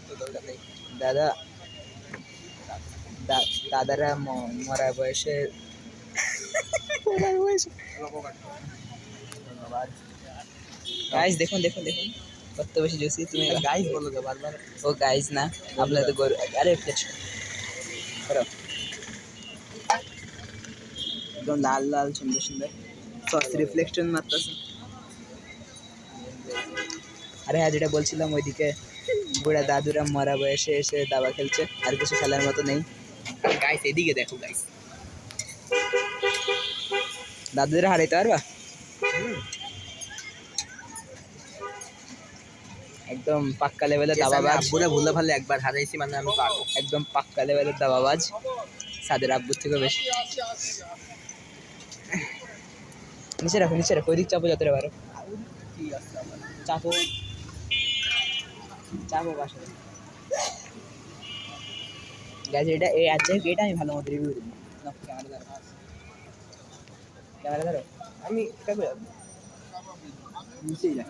তো দরকার নেই। দাদা দাদারা মরা বয়সে ধন্যবাদ। গাইস দেখুন দেখুন দেখুন কত বেশি জুসি। তুমি গাইস বলো তো বারবার। ও গাইস না, আপনার তো গরু। আরে ফ্লেক্স করো একদম লাল লাল সুন্দর সুন্দর সস রিফ্লেকশন মারতেছে। আরে হ্যাঁ, যেটা বলছিলাম ওইদিকে বুড়া দাদুরা মরা বয়সে এসে দাবা খেলছে, আর কিছু খেলার মতো নেই। গাইস এদিকে দেখো গাইস। দাদুরা হারাইতে পারবা? একদম পাক্কা লেভেলের দাবাবাজ। আব্বুরা ভুলে ভালে একবার হারাইছি মানে আমি পারবো। একদম পাক্কা লেভেলের দাবাবাজ, সাদের আব্বুর থেকে বেশি। নিচে রাখো নিচে রাখো, ওইদিক চাপো যতটা পারো। চাপো চাপো পাশে। গাইস এটা এই আজকে এটা আমি ভালো মতো রিভিউ দেবো। ক্যামেরা ধরো। আমি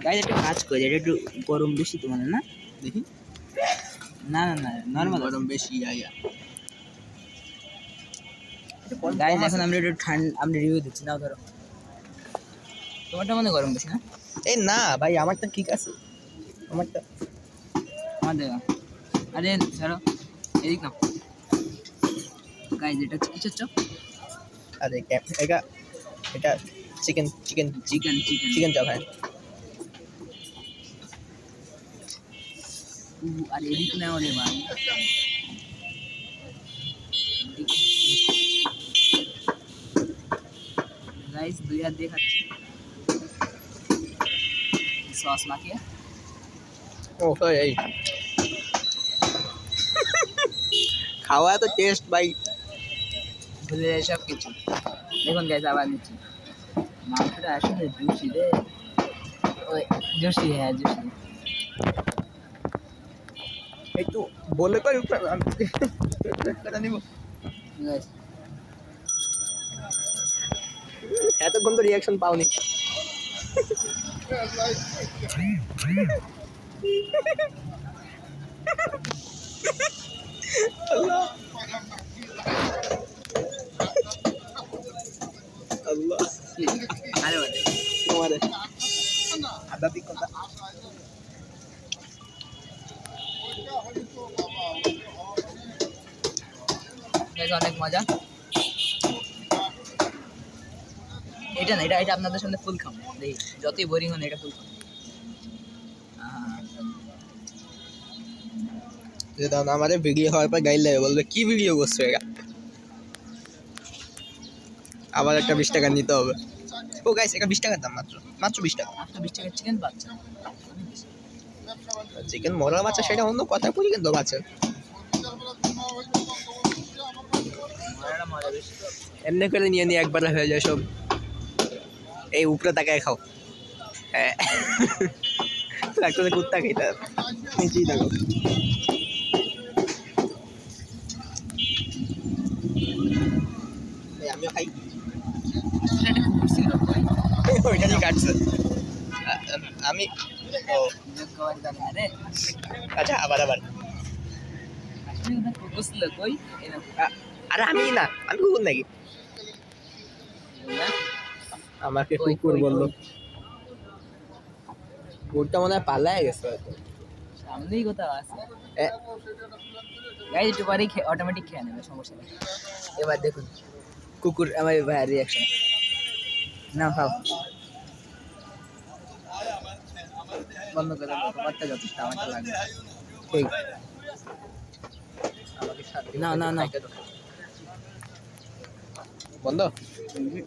গাইস একটা কাজ করি, এটা একটু গরম বেশি তো মানে না? দেখি। না না না নর্মাল গরম বেশি আইয়া। গাইস এখন আমরা একটু ঠান্ডা, আমরা রিভিউ দিচ্ছি। নাও ধরো, তোমারটা মনে গরম বেশি না? এই না ভাই আমারটা ঠিক আছে। আমারটা আমার দেখা। আরে ধরো এদিক নাও। গাইস এটা কিসের চপ? আরে এটা এটা chicken chicken chicken chicken chicken chop. হ্যাঁ আর এদিক নাও রে ভাই। গাইস দুই হাত দিয়ে খাচ্ছি সস মাখিয়ে। ও এই খাওয়া তো টেস্ট ভাই ভুলে যায় সব কিছু। দেখুন গাইস আবার নিচ্ছি। মাংসটা আসলে জুসি রে। ওই জুসি, হ্যাঁ জুসি। একটু বলে কই আমি নিব। গাইস এতক্ষণ তো রিয়াকশন পাওনি। আল্লাহ আল্লাহ আরে বলে তোমারে আদা ঠিক কথা। গাইস অনেক মজা। এটা না, এটা এটা আপনাদের সামনে ফুল খাম। দেখি যতই বোরিং হন এটা ফুল খাম। যেটা আমাদের ভিডিও হওয়ার পর গাইড লাগে বলবে কি ভিডিও করছো এটা। আবার একটা 20 টাকা নিতে হবে। ও গাইস এটা 20 টাকার দাম, মাত্র মাত্র 20 টাকা। আপনার 20 টাকার চিকেন পাচ্ছেন। চিকেন মরা বাচ্চা সেটা অন্য কথা, করি কিন্তু বাচ্চা মজাটা মজা বেশি। এমনি করে নিয়ে নিয়ে একবার হয়ে যায় সব। এই উপরে তাকায় খাও। হ্যাঁ লাগতো কুত্তা খেতে নিচেই থাকো। আমিও খাই। ওইটা দিয়ে কাটছে আমি। ও আরে আচ্ছা আবার আবার। কই আরে আমি না, আমি কুকুর নাকি? আমাকে কুকুর বললো। কুকুরটা মনে হয় পালায় গেছে হয়তো। সামনেই কোথাও আছে। গাইস একটু পরেই অটোমেটিক খেয়ে নেবে, সমস্যা নেই। এবার দেখুন কুকুর আমার ভাইয়ের রিয়াকশন। না খাও বন্ধ করে দাও, তোমারটা যথেষ্ট, আমারটা লাগবে। ঠিক না না না বন্ধ।